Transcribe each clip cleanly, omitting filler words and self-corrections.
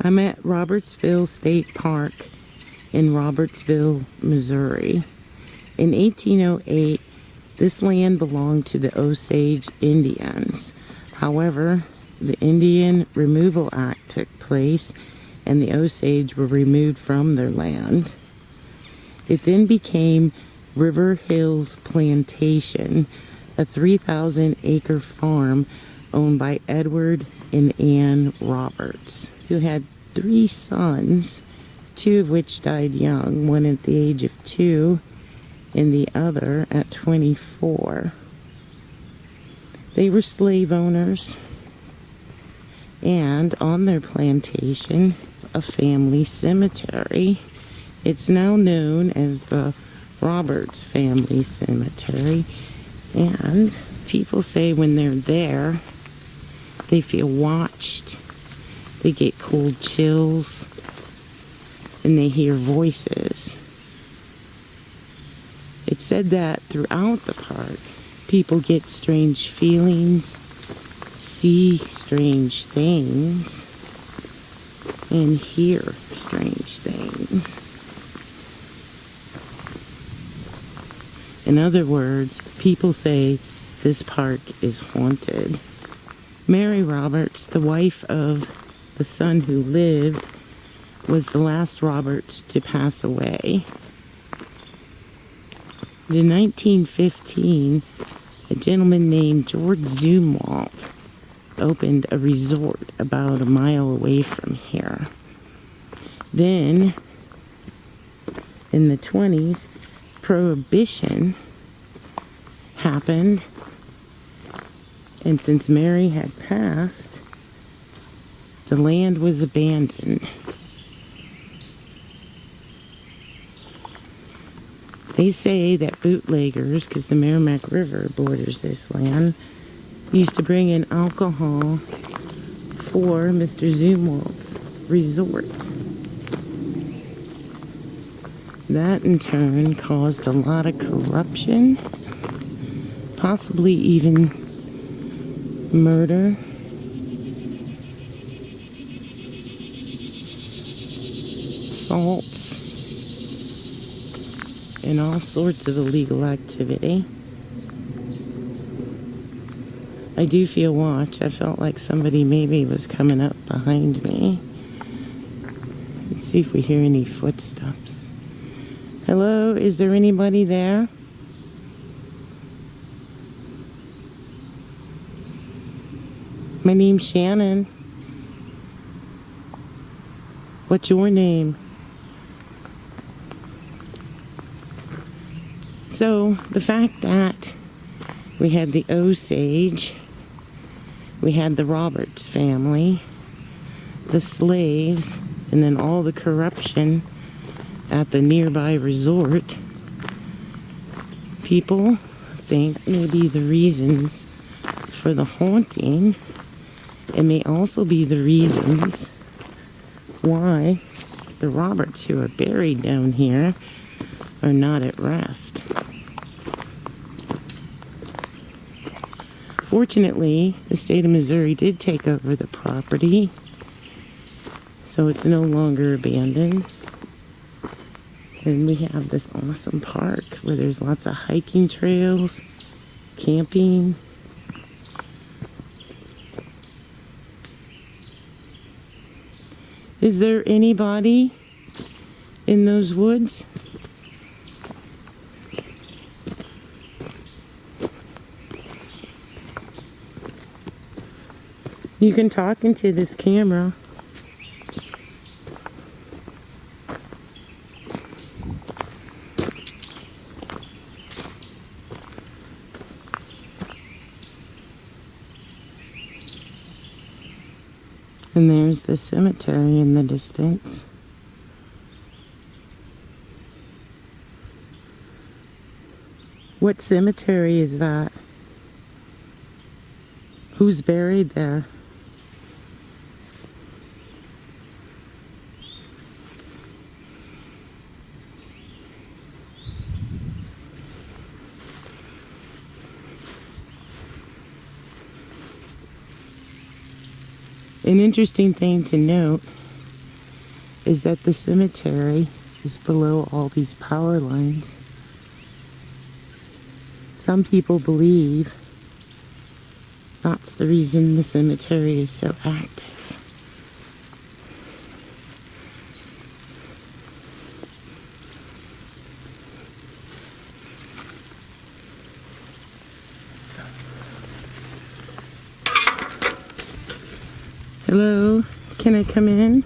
I'm at Robertsville State Park in Robertsville, Missouri. In 1808, this land belonged to the Osage Indians. However, the Indian Removal Act took place and the Osage were removed from their land. It then became River Hills Plantation, a 3,000-acre farm owned by Edward and Ann Roberts, who had 3 sons, 2 of which died young, one at the age of 2 and the other at 24. They were slave owners, and on their plantation, a family cemetery. It's now known as the Roberts Family Cemetery, and people say when they're there, they feel watched. They get cold chills, and they hear voices. It's said that throughout the park, people get strange feelings, see strange things, and hear strange things. In other words, people say this park is haunted. Mary Roberts, the wife of the son who lived, was the last Roberts to pass away. In 1915, a gentleman named George Zumwalt opened a resort about a mile away from here. Then, in the 20s, Prohibition happened, and since Mary had passed, the land was abandoned. They say that bootleggers, because the Merrimack River borders this land, used to bring in alcohol for Mr. Zumwalt's resort. That in turn caused a lot of corruption, possibly even murder. Assaults, and all sorts of illegal activity. I do feel watched. I felt like somebody maybe was coming up behind me. Let's see if we hear any footsteps. Hello, is there anybody there? My name's Shannon. What's your name? So, the fact that we had the Osage, we had the Roberts family, the slaves, and then all the corruption at the nearby resort, people think maybe the reasons for the haunting, it may also be the reasons why the Roberts who are buried down here are not at rest. Fortunately, the state of Missouri did take over the property, so it's no longer abandoned. And we have this awesome park where there's lots of hiking trails, camping. Is there anybody in those woods? You can talk into this camera. And there's the cemetery in the distance. What cemetery is that? Who's buried there? An interesting thing to note is that the cemetery is below all these power lines. Some people believe that's the reason the cemetery is so active. Hello, can I come in?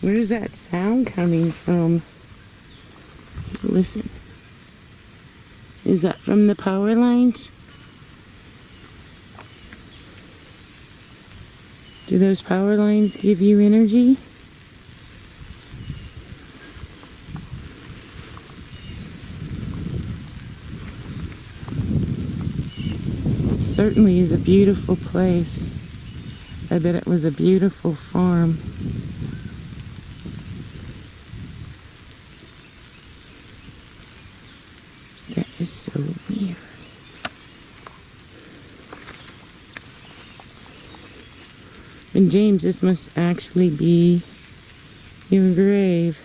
Where's that sound coming from? Listen. Is that from the power lines? Do those power lines give you energy? Certainly is a beautiful place. I bet it was a beautiful farm. That is so weird. And James, this must actually be your grave.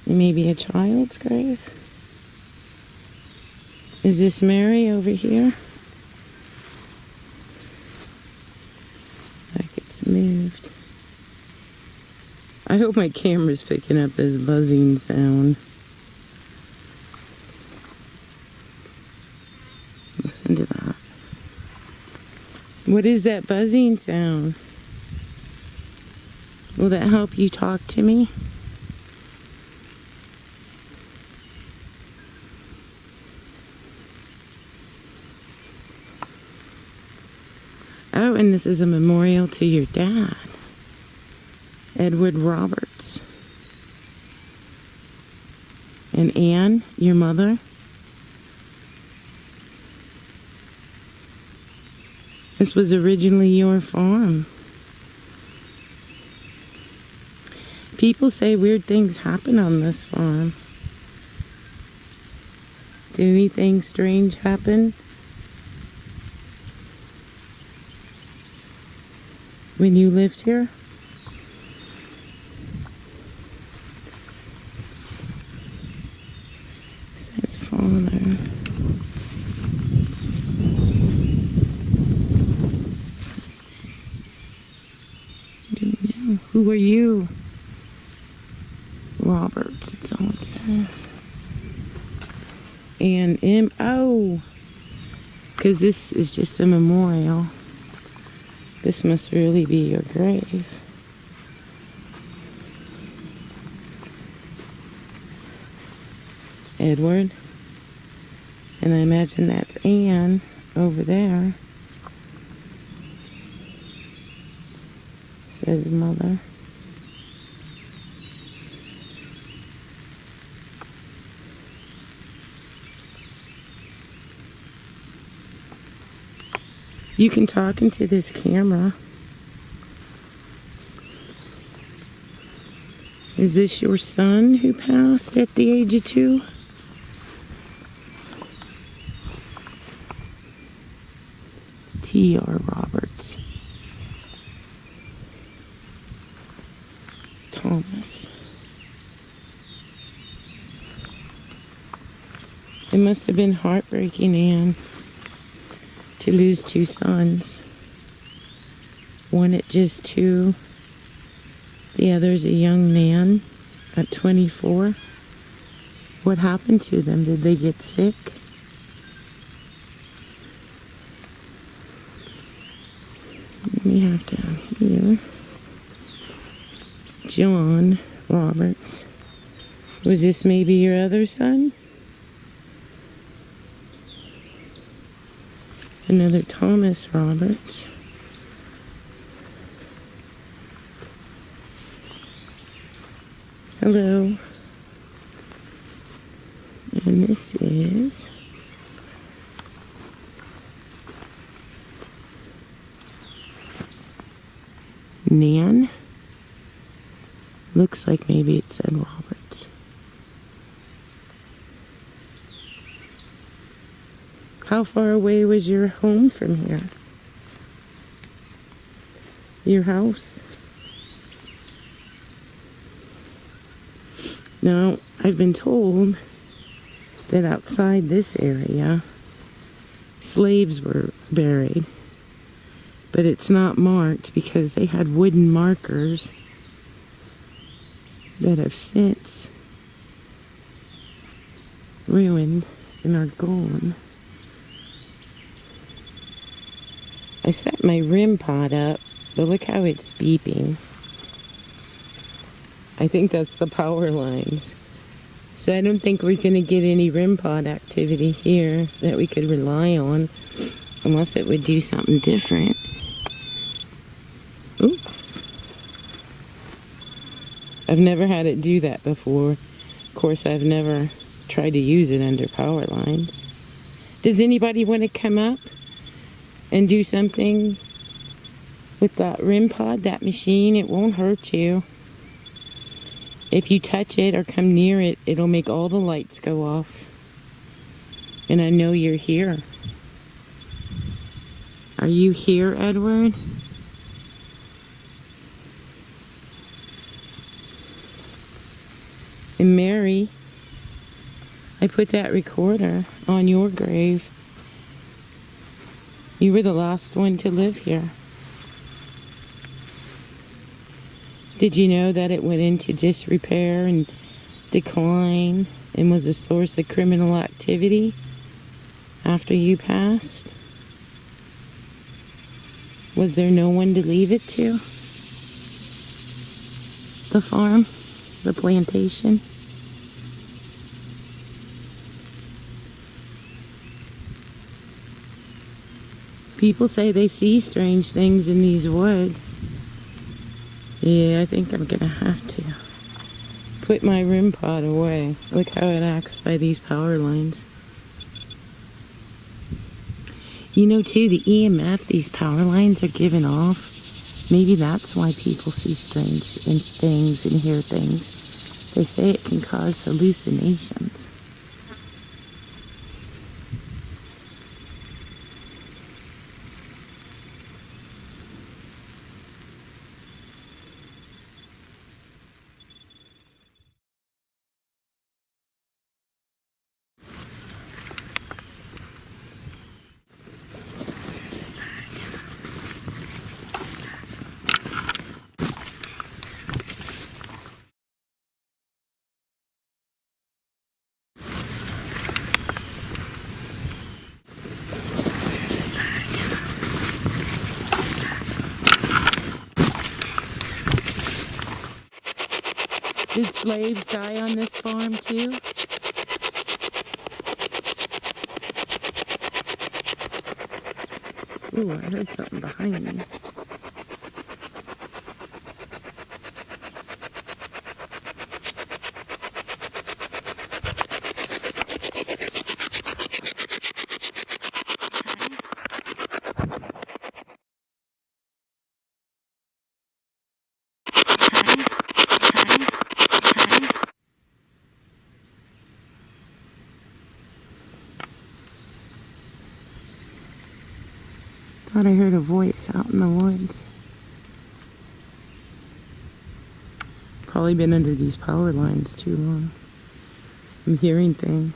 It may be a child's grave. Is this Mary over here? Like it's moved. I hope my camera's picking up this buzzing sound. Listen to that. What is that buzzing sound? Will that help you talk to me? Oh, and this is a memorial to your dad, Edward Roberts. And Anne, your mother. This was originally your farm. People say weird things happen on this farm. Did anything strange happen when you lived here? It says father. Who are you? Roberts, it's all it says. And oh, because this is just a memorial. This must really be your grave. Edward. And I imagine that's Anne over there. Says mother. You can talk into this camera. Is this your son who passed at the age of 2? T.R. Roberts. Thomas. It must have been heartbreaking, Anne, to lose 2 sons. One at just 2, the other's a young man at 24. What happened to them? Did they get sick? We have down here John Roberts. Was this maybe your other son? Another Thomas Roberts. Hello. And this is Nan. Looks like maybe it said Roberts. How far away was your home from here? Your house? Now, I've been told that outside this area, slaves were buried. But it's not marked because they had wooden markers that have since ruined and are gone. I set my REM pod up, but look how it's beeping. I think that's the power lines. So I don't think we're going to get any REM pod activity here that we could rely on unless it would do something different. Ooh. I've never had it do that before. Of course, I've never tried to use it under power lines. Does anybody want to come up and do something with that REM pod, that machine? It won't hurt you. If you touch it or come near it, it'll make all the lights go off. And I know you're here. Are you here, Edward? And Mary, I put that recorder on your grave. You were the last one to live here. Did you know that it went into disrepair and decline and was a source of criminal activity after you passed? Was there no one to leave it to? The farm? The plantation? People say they see strange things in these woods. Yeah, I think I'm gonna have to put my REM pod away. Look how it acts by these power lines. You know, too, the EMF these power lines are giving off, maybe that's why people see strange things and hear things. They say it can cause hallucinations. Did slaves die on this farm too? Ooh, I heard something behind me. Thought I heard a voice out in the woods. Probably been under these power lines too long. I'm hearing things.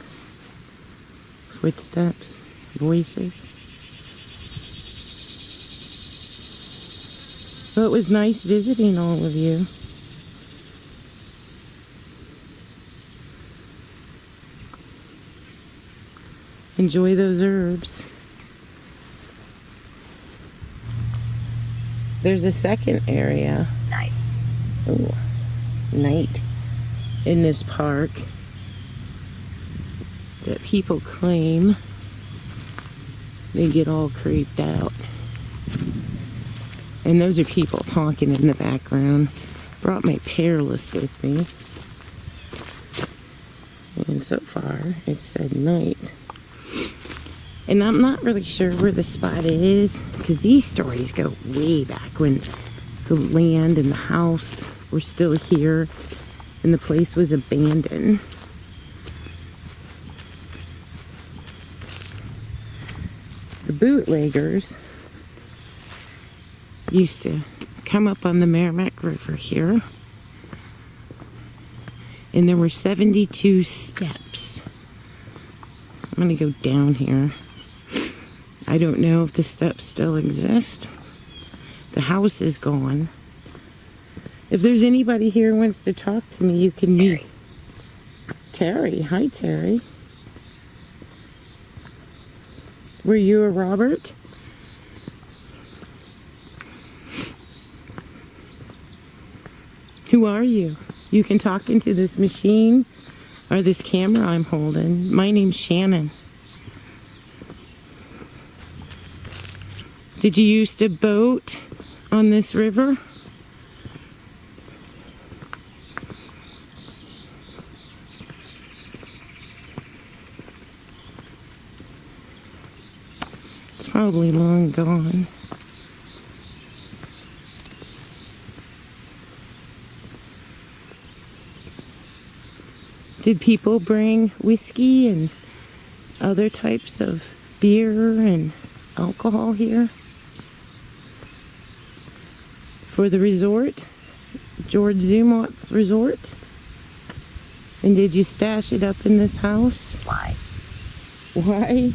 Footsteps, voices. Well, it was nice visiting all of you. Enjoy those herbs. There's a second area. Night. Oh, night. In this park that people claim they get all creeped out. And those are people talking in the background. Brought my Paralus with me. And so far, it said night. And I'm not really sure where the spot is, because these stories go way back when the land and the house were still here and the place was abandoned. The bootleggers used to come up on the Merrimack River here, and there were 72 steps. I'm going to go down here. I don't know if the steps still exist. The house is gone. If there's anybody here who wants to talk to me, you can meet Terry. Hi, Terry. Were you a Robert? Who are you? You can talk into this machine or this camera I'm holding. My name's Shannon. Did you used to boat on this river? It's probably long gone. Did people bring whiskey and other types of beer and alcohol here for the resort? George Zumont's resort? And did you stash it up in this house? Why? Why?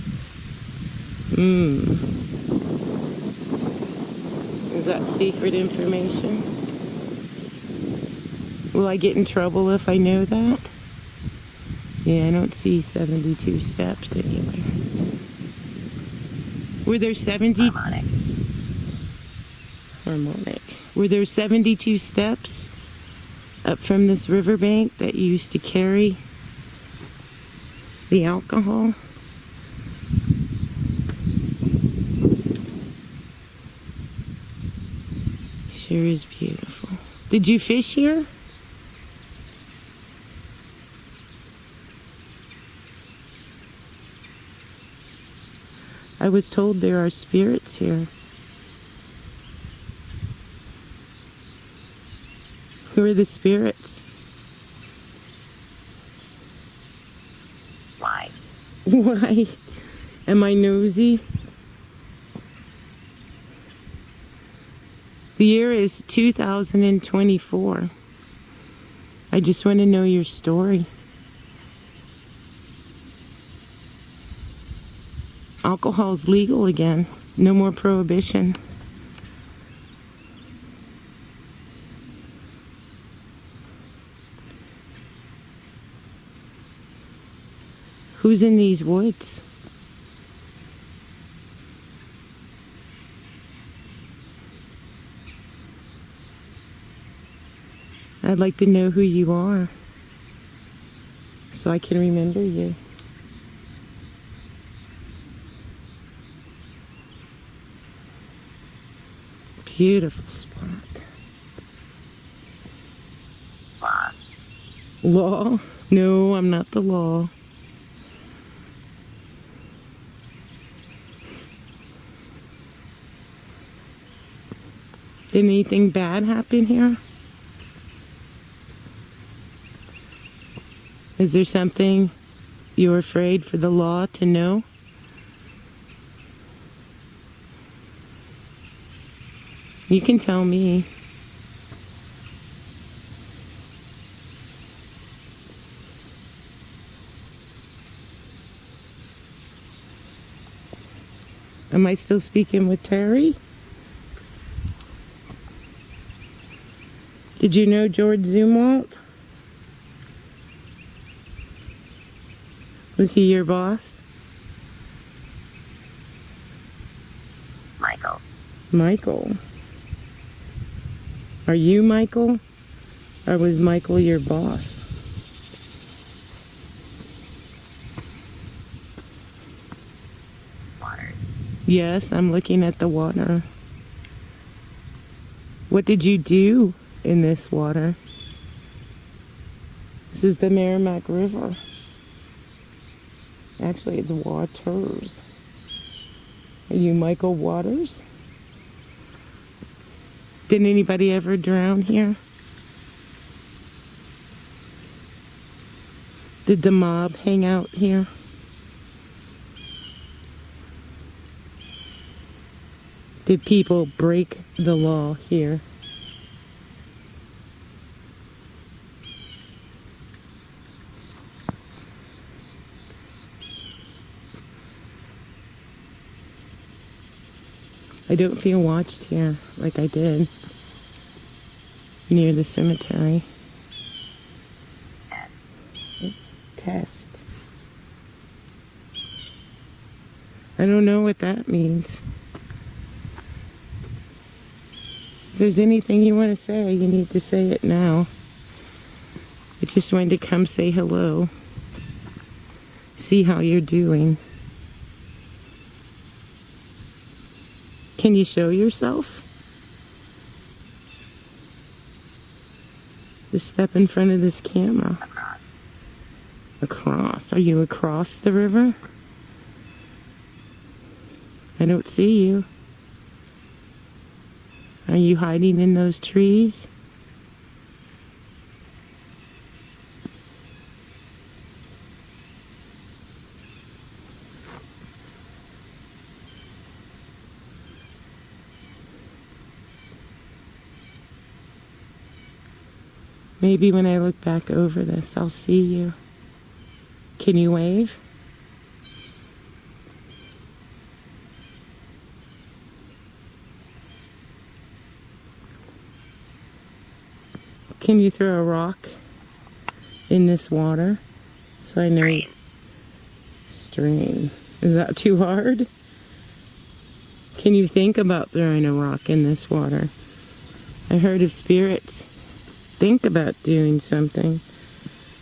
Is that secret information? Will I get in trouble if I know that? Yeah, I don't see 72 steps anywhere. Were there 70? Harmonic. Were there 72 steps up from this riverbank that you used to carry the alcohol? Sure is beautiful. Did you fish here? I was told there are spirits here. Who are the spirits? Why? Why? Am I nosy? The year is 2024. I just want to know your story. Alcohol's legal again. No more prohibition. Who's in these woods? I'd like to know who you are so I can remember you. Beautiful spot. Law? No, I'm not the law. Did anything bad happen here? Is there something you're afraid for the law to know? You can tell me. Am I still speaking with Terry? Did you know George Zumwalt? Was he your boss? Michael. Michael. Are you Michael? Or was Michael your boss? Water. Yes, I'm looking at the water. What did you do in this water? This is the Merrimack River. Actually, it's Waters. Are you Michael Waters? Did anybody ever drown here? Did the mob hang out here? Did people break the law here? I don't feel watched here like I did near the cemetery. Test. I don't know what that means. If there's anything you want to say, you need to say it now. I just wanted to come say hello. See how you're doing. Can you show yourself? Just step in front of this camera. Across. Are you across the river? I don't see you. Are you hiding in those trees? Maybe when I look back over this, I'll see you. Can you wave? Can you throw a rock in this water? So I know. String. Is that too hard? Can you think about throwing a rock in this water? I heard of spirits think about doing something,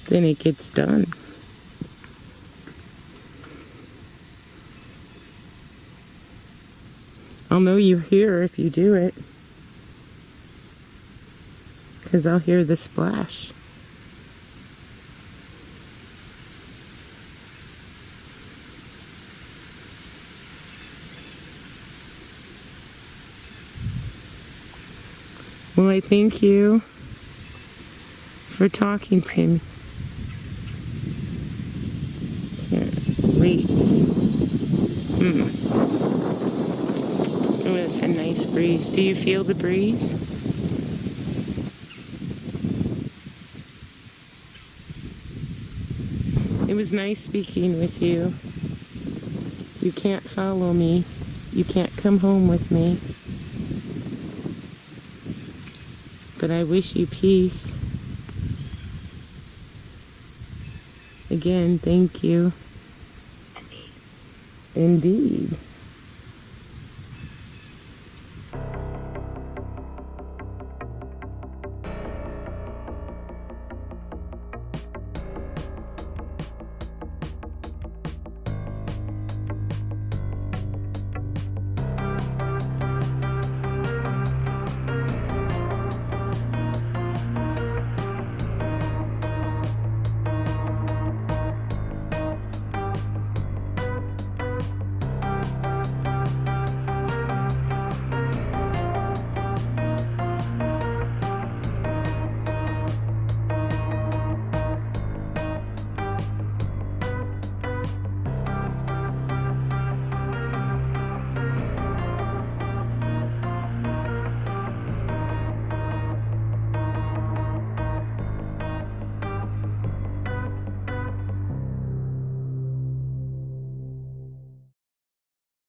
then it gets done. I'll know you're here if you do it, because I'll hear the splash. Well, I thank you for talking to me. Can't wait. Oh, that's a nice breeze. Do you feel the breeze? It was nice speaking with you. You can't follow me. You can't come home with me. But I wish you peace. Again, thank you. Indeed.